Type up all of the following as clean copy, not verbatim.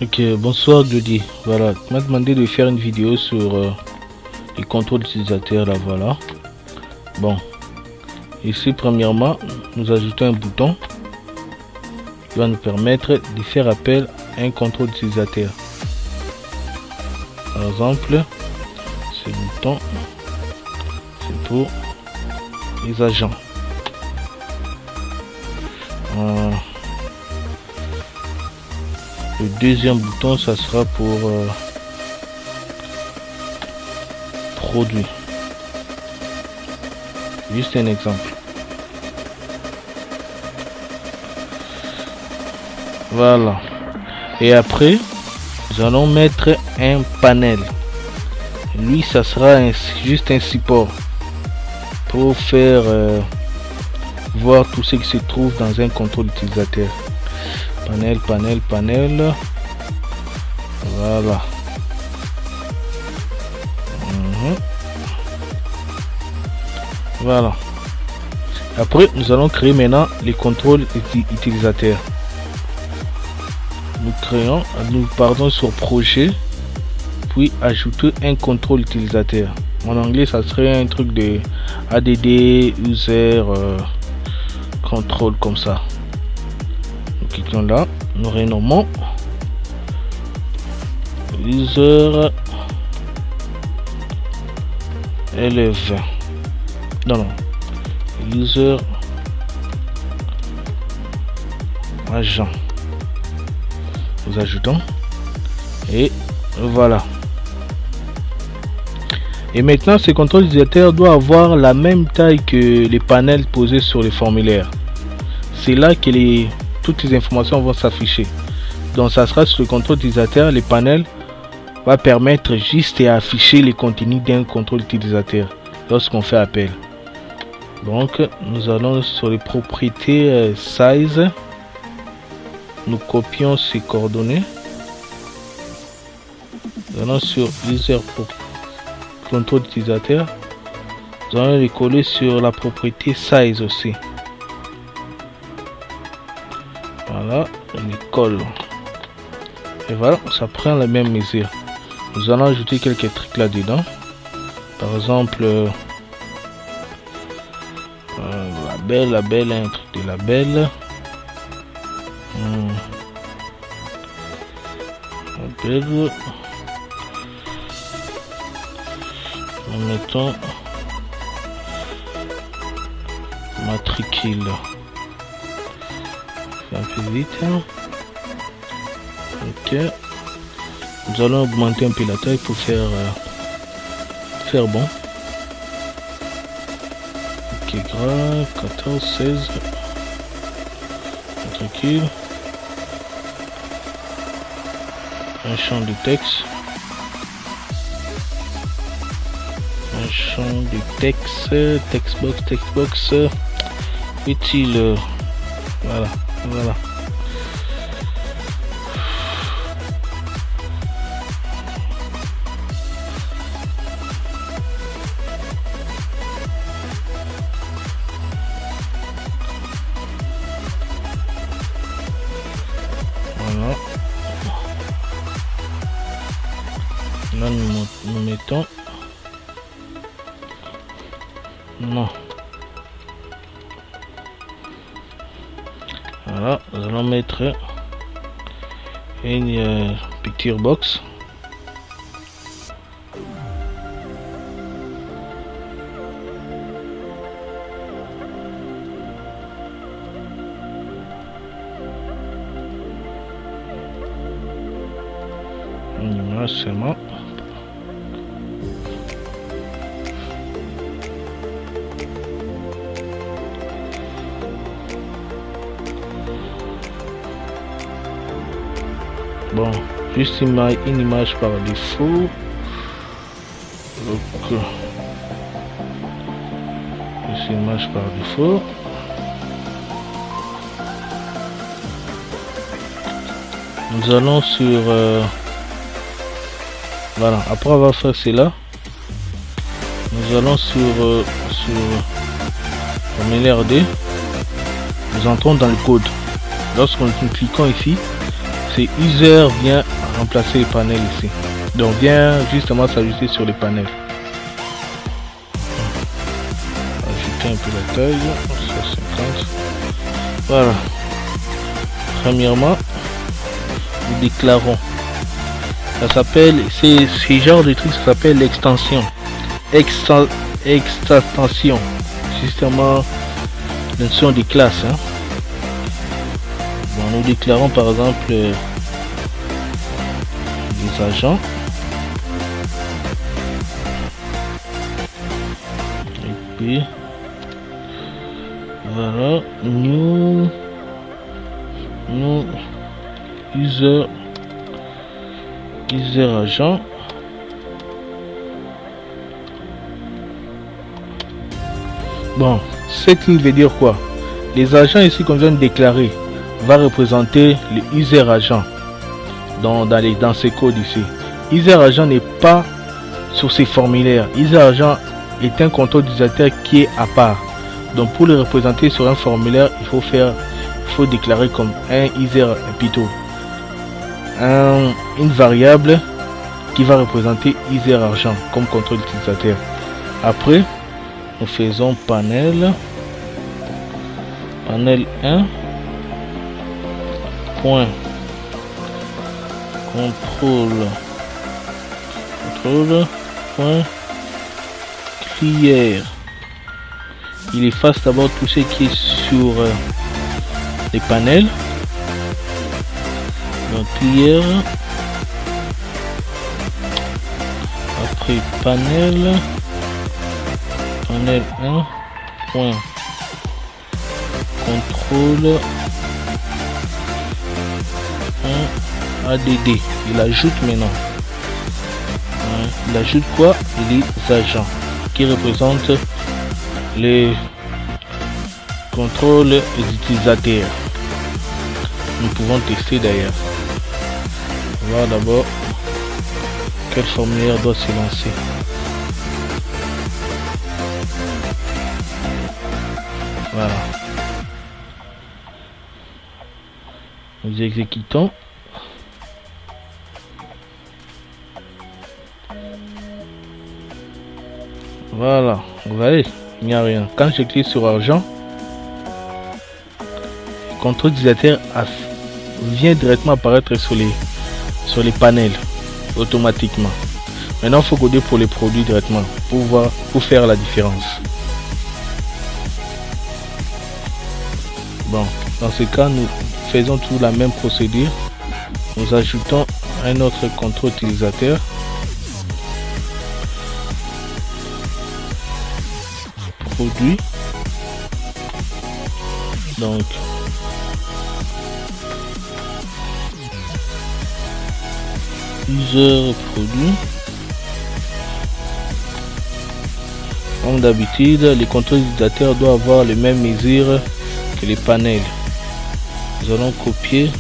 Ok, bonsoir Glody. Voilà, tu m'as demandé de faire une vidéo sur les contrôles utilisateurs. Là, voilà. Bon, ici, premièrement, nous ajoutons un bouton qui va nous permettre de faire appel à un contrôle utilisateur. Par exemple, ce bouton, c'est pour les agents. Le deuxième bouton, ça sera pour produit. Juste un exemple. Voilà. Et après, nous allons mettre un panel. Lui, ça sera juste un support pour faire voir tout ce qui se trouve dans un contrôle utilisateur. Panel. Voilà. Voilà. Après, nous allons créer maintenant les contrôles utilisateurs. Nous partons sur projet, puis ajouter un contrôle utilisateur. En anglais, ça serait un truc de ADD user control comme ça. Nous cliquons là, nous renommons user LV. Non, user agent. Nous ajoutons et voilà. Et maintenant, ce contrôle utilisateur doit avoir la même taille que les panels posés sur les formulaires. C'est là que toutes les informations vont s'afficher. Donc ça sera sur le contrôle utilisateur. Les panels va permettre juste à afficher les contenus d'un contrôle utilisateur lorsqu'on fait appel. Donc nous allons sur les propriétés size. Nous copions ces coordonnées. Nous allons sur user contrôle utilisateur. Nous allons les coller sur la propriété size aussi. Voilà, on les colle. Et voilà, ça prend la même mesure. Nous allons ajouter quelques trucs là-dedans. Par exemple, label, un truc de label. Label. Nous mettons matricule. Un peu vite. Ok. Nous allons augmenter un peu la taille pour faire bon. Ok, gras, 14, 16. Matricule. Un champ de texte. Un champ de texte. Textbox. Utile. Voilà. Voilà. Voilà. Là nous mettons non. Voilà, nous allons mettre une picture box. Une image seulement. Bon, juste une image par défaut. Donc, juste une image par défaut. Nous allons sur voilà, après avoir fait cela, nous allons sur formulaire D. Nous entrons dans le code. Lorsque nous cliquons ici, c'est user vient remplacer les panels ici. Donc vient justement s'ajouter sur les panels. Ajouter un peu la taille, 150. Voilà. Premièrement, nous déclarons. Ça s'appelle, c'est ce genre de truc, ça s'appelle l'extension. Extension. Justement, la notion des classes. Hein. Bon, nous déclarons par exemple des agents. Et puis voilà, new user agent. Bon, cette ligne veut dire quoi? Les agents ici qu'on vient de déclarer va représenter le user agent dans ces codes ici. User agent n'est pas sur ces formulaires. User agent est un contrôle d'utilisateur qui est à part. Donc pour le représenter sur un formulaire, il faut déclarer comme un user plutôt une variable qui va représenter user agent comme contrôle d'utilisateur. Après, nous faisons panel 1 point contrôle point clear. Il efface d'abord tout ce qui est sur les panels. Donc clear. Après panel 1 point contrôle add. Il ajoute maintenant. Il ajoute quoi? Les agents qui représentent les contrôles des utilisateurs. Nous pouvons tester d'ailleurs. On va voir d'abord quel formulaire doit se lancer. Voilà. Nous exécutons. Voilà, vous voyez, il n'y a rien. Quand je clique sur argent, le contrôle utilisateur vient directement apparaître sur les panels automatiquement. Maintenant, il faut coder pour les produits directement pour faire la différence. Bon, dans ce cas, nous faisons toujours la même procédure. Nous ajoutons un autre contrôle utilisateur. Produit. Donc user produit. Comme d'habitude, les contrôles utilisateurs doivent avoir les mêmes mesures que les panels. Nous allons copier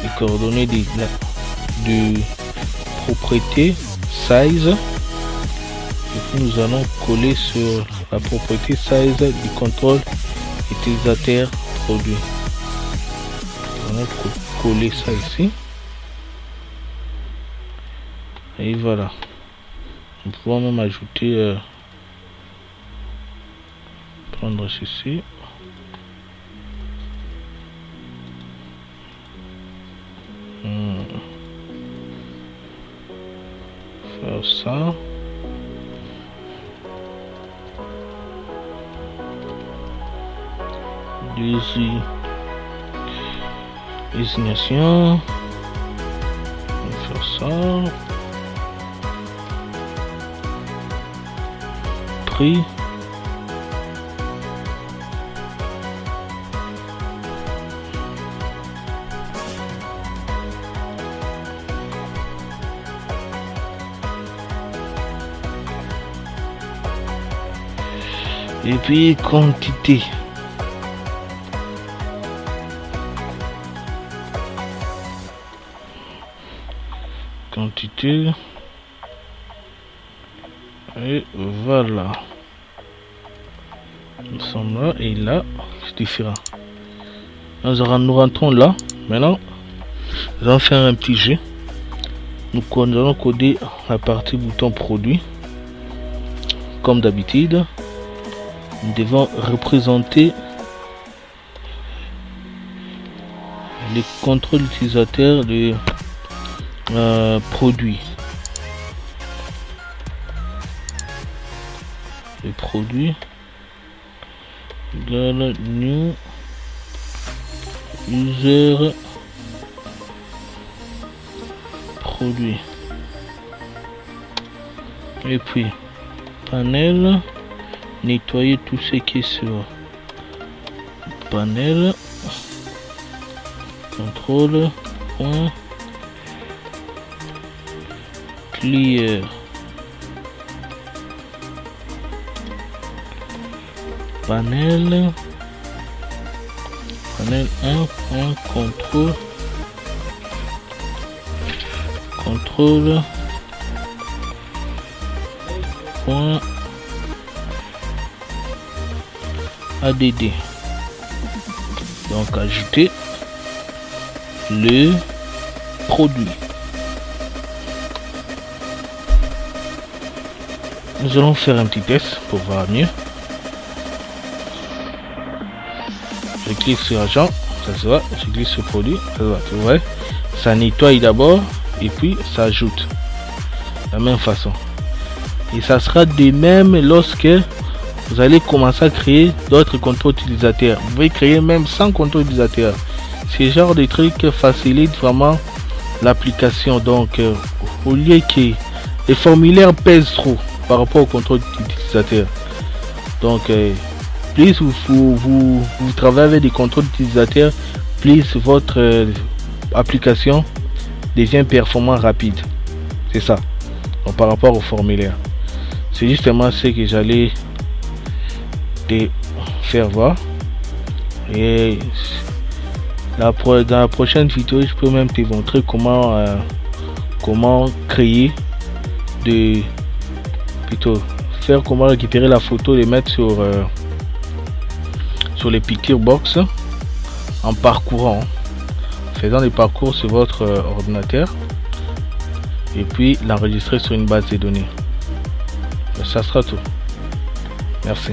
les coordonnées de propriété size et puis nous allons coller sur la propriété size du contrôle utilisateur produit. On va coller ça ici et voilà. Nous pouvons même ajouter prendre ceci. Faire ça. Désignation. Faire ça. Prix. Et puis quantité. Quantité. Et voilà. Nous sommes là et là, c'est différent. Nous rentrons là. Maintenant, Nous allons faire un petit jeu. Nous allons coder la partie bouton produit. Comme d'habitude, nous devons représenter les contrôles utilisateurs de produit. Le produit égale new user produit, et puis panel, nettoyer tout ce qui est sur panel, contrôle point clear, panel 1 point contrôle point add. Donc ajouter le produit. Nous allons faire un petit test pour voir mieux. Je clique sur agent, ça se voit. Je clique sur produit, ça se voit. Tu vois, ça nettoie d'abord et puis ça ajoute de la même façon. Et ça sera de même lorsque vous allez commencer à créer d'autres contrôles utilisateurs. Vous pouvez créer même 100 contrôles utilisateurs. Ce genre de trucs facilite vraiment l'application. Donc au lieu que les formulaires pèsent trop par rapport au contrôle utilisateur, donc plus vous travaillez avec des contrôles utilisateurs, plus votre application devient performant rapide. C'est ça. Donc, par rapport au formulaire, c'est justement ce que j'allais te faire voir. Et dans la prochaine vidéo, je peux même te montrer comment créer comment récupérer la photo, les mettre sur les picture box en parcourant, faisant des parcours sur votre ordinateur et puis l'enregistrer sur une base de données. Ça sera tout. Merci.